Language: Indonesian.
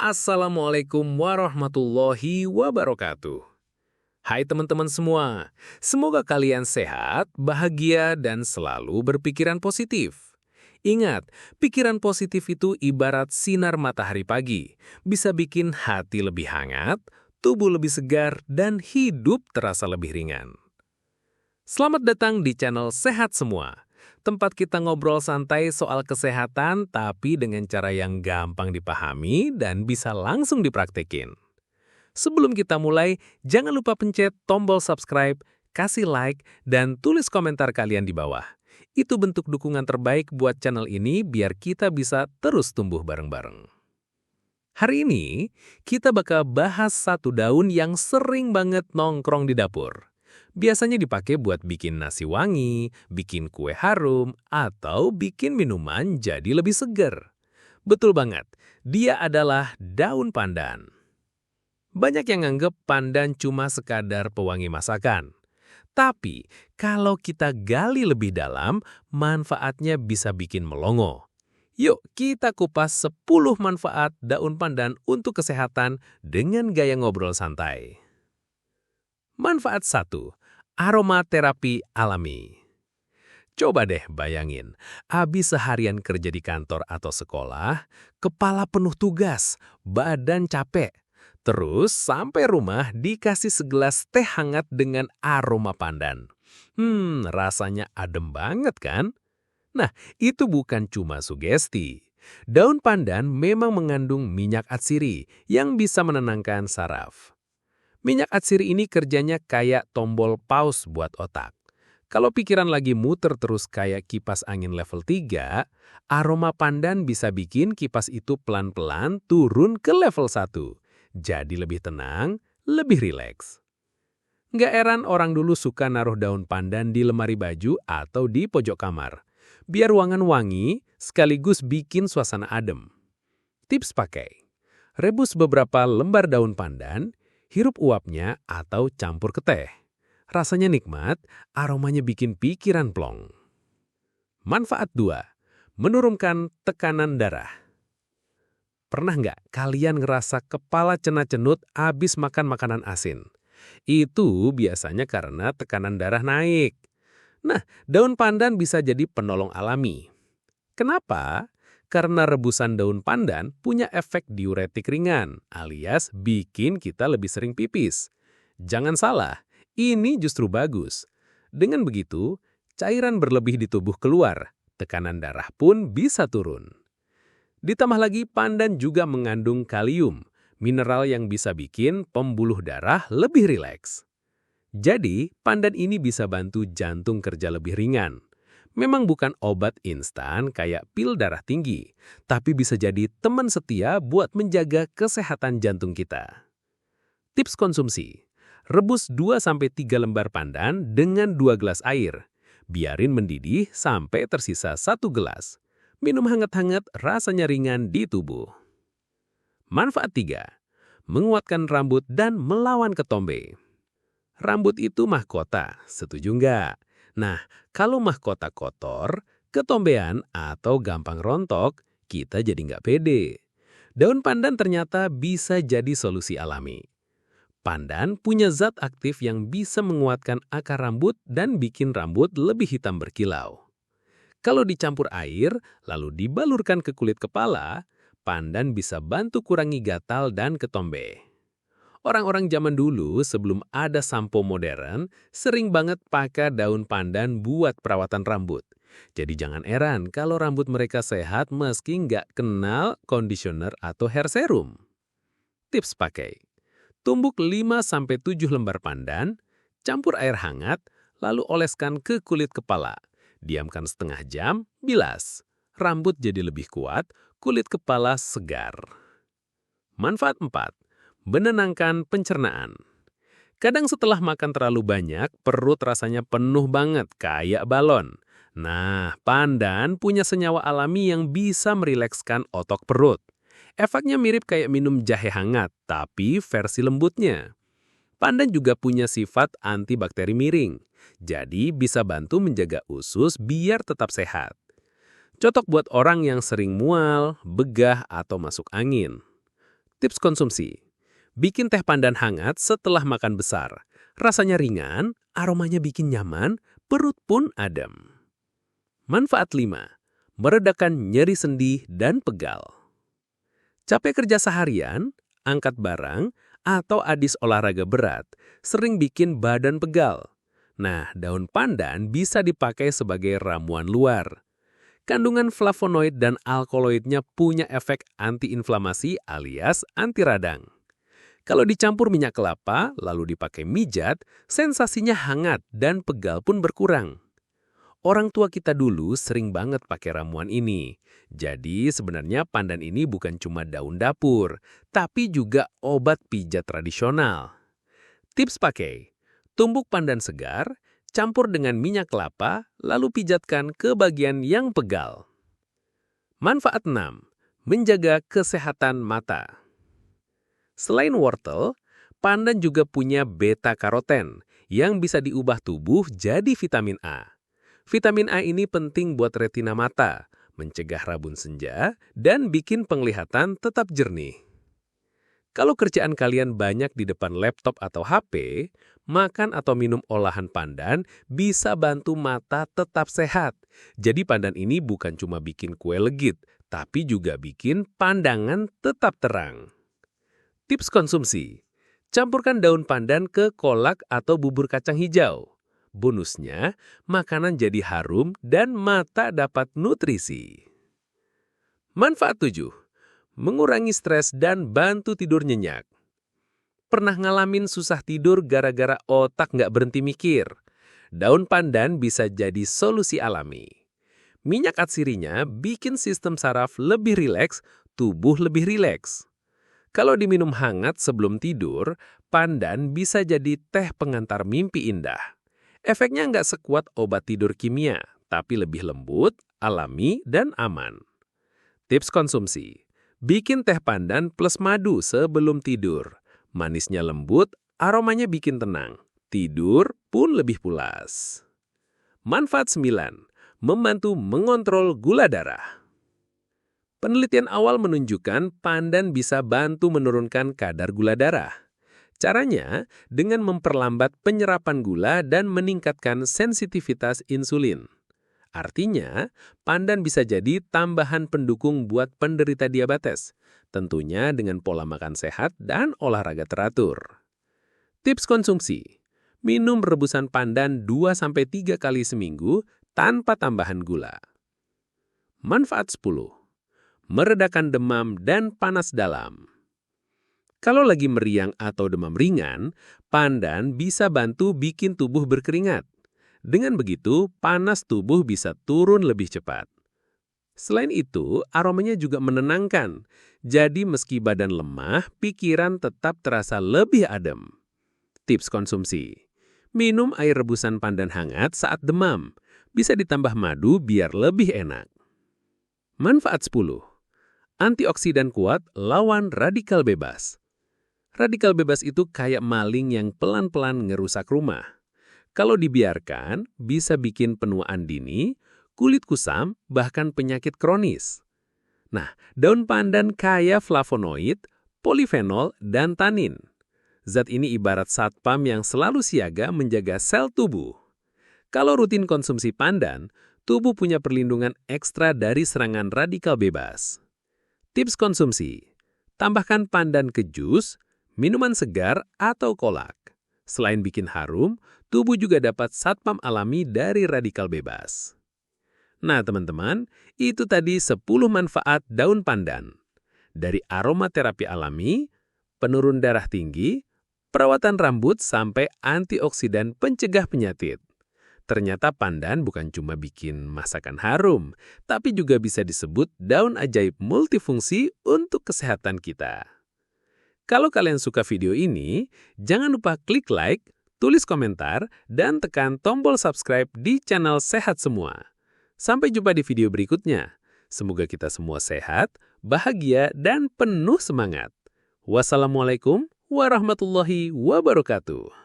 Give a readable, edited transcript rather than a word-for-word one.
Assalamualaikum warahmatullahi wabarakatuh. Hai teman-teman semua, semoga kalian sehat, bahagia, dan selalu berpikiran positif. Ingat, pikiran positif itu ibarat sinar matahari pagi, bisa bikin hati lebih hangat, tubuh lebih segar, dan hidup terasa lebih ringan. Selamat datang di channel Sehat Semua, tempat kita ngobrol santai soal kesehatan tapi dengan cara yang gampang dipahami dan bisa langsung dipraktekin. Sebelum kita mulai, jangan lupa pencet tombol subscribe, kasih like, dan tulis komentar kalian di bawah. Itu bentuk dukungan terbaik buat channel ini biar kita bisa terus tumbuh bareng-bareng. Hari ini, kita bakal bahas satu daun yang sering banget nongkrong di dapur. Biasanya dipakai buat bikin nasi wangi, bikin kue harum, atau bikin minuman jadi lebih seger. Betul banget, dia adalah daun pandan. Banyak yang anggap pandan cuma sekadar pewangi masakan. Tapi, kalau kita gali lebih dalam, manfaatnya bisa bikin melongo. Yuk, kita kupas 10 manfaat daun pandan untuk kesehatan dengan gaya ngobrol santai. Manfaat 1. Aromaterapi alami. Coba deh bayangin, habis seharian kerja di kantor atau sekolah, kepala penuh tugas, badan capek. Terus sampai rumah dikasih segelas teh hangat dengan aroma pandan. Rasanya adem banget kan? Nah, itu bukan cuma sugesti. Daun pandan memang mengandung minyak atsiri yang bisa menenangkan saraf. Minyak atsiri ini kerjanya kayak tombol pause buat otak. Kalau pikiran lagi muter terus kayak kipas angin level 3, aroma pandan bisa bikin kipas itu pelan-pelan turun ke level 1. Jadi lebih tenang, lebih rileks. Nggak heran orang dulu suka naruh daun pandan di lemari baju atau di pojok kamar. Biar ruangan wangi, sekaligus bikin suasana adem. Tips pakai. Rebus beberapa lembar daun pandan, hirup uapnya atau campur ke teh. Rasanya nikmat, aromanya bikin pikiran plong. Manfaat 2. Menurunkan tekanan darah. Pernah nggak kalian ngerasa kepala cenut-cenut abis makan makanan asin? Itu biasanya karena tekanan darah naik. Nah, daun pandan bisa jadi penolong alami. Kenapa? Karena rebusan daun pandan punya efek diuretik ringan, alias bikin kita lebih sering pipis. Jangan salah, ini justru bagus. Dengan begitu, cairan berlebih di tubuh keluar, tekanan darah pun bisa turun. Ditambah lagi pandan juga mengandung kalium, mineral yang bisa bikin pembuluh darah lebih rileks. Jadi, pandan ini bisa bantu jantung kerja lebih ringan. Memang bukan obat instan kayak pil darah tinggi, tapi bisa jadi teman setia buat menjaga kesehatan jantung kita. Tips konsumsi. Rebus 2-3 lembar pandan dengan 2 gelas air. Biarin mendidih sampai tersisa 1 gelas. Minum hangat-hangat rasanya ringan di tubuh. Manfaat 3. Menguatkan rambut dan melawan ketombe. Rambut itu mahkota, setuju nggak? Nah, kalau mahkota kotor, ketombean atau gampang rontok, kita jadi nggak pede. Daun pandan ternyata bisa jadi solusi alami. Pandan punya zat aktif yang bisa menguatkan akar rambut dan bikin rambut lebih hitam berkilau. Kalau dicampur air, lalu dibalurkan ke kulit kepala, pandan bisa bantu kurangi gatal dan ketombe. Orang-orang zaman dulu sebelum ada sampo modern, sering banget pakai daun pandan buat perawatan rambut. Jadi jangan heran kalau rambut mereka sehat meski nggak kenal conditioner atau hair serum. Tips pakai. Tumbuk 5-7 lembar pandan, campur air hangat, lalu oleskan ke kulit kepala. Diamkan setengah jam, bilas. Rambut jadi lebih kuat, kulit kepala segar. Manfaat 4. Menenangkan pencernaan. Kadang setelah makan terlalu banyak, perut rasanya penuh banget, kayak balon. Nah, pandan punya senyawa alami yang bisa merilekskan otot perut. Efeknya mirip kayak minum jahe hangat, tapi versi lembutnya. Pandan juga punya sifat antibakteri miring, jadi bisa bantu menjaga usus biar tetap sehat. Cocok buat orang yang sering mual, begah, atau masuk angin. Tips konsumsi. Bikin teh pandan hangat setelah makan besar. Rasanya ringan, aromanya bikin nyaman, perut pun adem. Manfaat 5. Meredakan nyeri sendi dan pegal. Capek kerja seharian, angkat barang, atau adis olahraga berat sering bikin badan pegal. Nah, daun pandan bisa dipakai sebagai ramuan luar. Kandungan flavonoid dan alkaloidnya punya efek antiinflamasi alias anti radang. Kalau dicampur minyak kelapa, lalu dipakai mijat, sensasinya hangat dan pegal pun berkurang. Orang tua kita dulu sering banget pakai ramuan ini. Jadi sebenarnya pandan ini bukan cuma daun dapur, tapi juga obat pijat tradisional. Tips pakai: tumbuk pandan segar, campur dengan minyak kelapa, lalu pijatkan ke bagian yang pegal. Manfaat 6. Menjaga kesehatan mata. Selain wortel, pandan juga punya beta-karoten yang bisa diubah tubuh jadi vitamin A. Vitamin A ini penting buat retina mata, mencegah rabun senja, dan bikin penglihatan tetap jernih. Kalau kerjaan kalian banyak di depan laptop atau HP, makan atau minum olahan pandan bisa bantu mata tetap sehat. Jadi pandan ini bukan cuma bikin kue legit, tapi juga bikin pandangan tetap terang. Tips konsumsi. Campurkan daun pandan ke kolak atau bubur kacang hijau. Bonusnya, makanan jadi harum dan mata dapat nutrisi. Manfaat 7. Mengurangi stres dan bantu tidur nyenyak. Pernah ngalamin susah tidur gara-gara otak nggak berhenti mikir? Daun pandan bisa jadi solusi alami. Minyak atsirinya bikin sistem saraf lebih rileks, tubuh lebih rileks. Kalau diminum hangat sebelum tidur, pandan bisa jadi teh pengantar mimpi indah. Efeknya nggak sekuat obat tidur kimia, tapi lebih lembut, alami, dan aman. Tips konsumsi. Bikin teh pandan plus madu sebelum tidur. Manisnya lembut, aromanya bikin tenang. Tidur pun lebih pulas. Manfaat 9. Membantu mengontrol gula darah. Penelitian awal menunjukkan pandan bisa bantu menurunkan kadar gula darah. Caranya dengan memperlambat penyerapan gula dan meningkatkan sensitivitas insulin. Artinya, pandan bisa jadi tambahan pendukung buat penderita diabetes, tentunya dengan pola makan sehat dan olahraga teratur. Tips konsumsi. Minum rebusan pandan 2-3 kali seminggu tanpa tambahan gula. Manfaat 10. Meredakan demam dan panas dalam. Kalau lagi meriang atau demam ringan, pandan bisa bantu bikin tubuh berkeringat. Dengan begitu, panas tubuh bisa turun lebih cepat. Selain itu, aromanya juga menenangkan. Jadi meski badan lemah, pikiran tetap terasa lebih adem. Tips konsumsi. Minum air rebusan pandan hangat saat demam. Bisa ditambah madu biar lebih enak. Manfaat 10. Antioksidan kuat lawan radikal bebas. Radikal bebas itu kayak maling yang pelan-pelan ngerusak rumah. Kalau dibiarkan, bisa bikin penuaan dini, kulit kusam, bahkan penyakit kronis. Nah, daun pandan kaya flavonoid, polifenol, dan tanin. Zat ini ibarat satpam yang selalu siaga menjaga sel tubuh. Kalau rutin konsumsi pandan, tubuh punya perlindungan ekstra dari serangan radikal bebas. Tips konsumsi. Tambahkan pandan ke jus, minuman segar, atau kolak. Selain bikin harum, tubuh juga dapat satpam alami dari radikal bebas. Nah teman-teman, itu tadi 10 manfaat daun pandan. Dari aromaterapi alami, penurun darah tinggi, perawatan rambut sampai antioksidan pencegah penyakit. Ternyata pandan bukan cuma bikin masakan harum, tapi juga bisa disebut daun ajaib multifungsi untuk kesehatan kita. Kalau kalian suka video ini, jangan lupa klik like, tulis komentar, dan tekan tombol subscribe di channel Sehat Semua. Sampai jumpa di video berikutnya. Semoga kita semua sehat, bahagia, dan penuh semangat. Wassalamualaikum warahmatullahi wabarakatuh.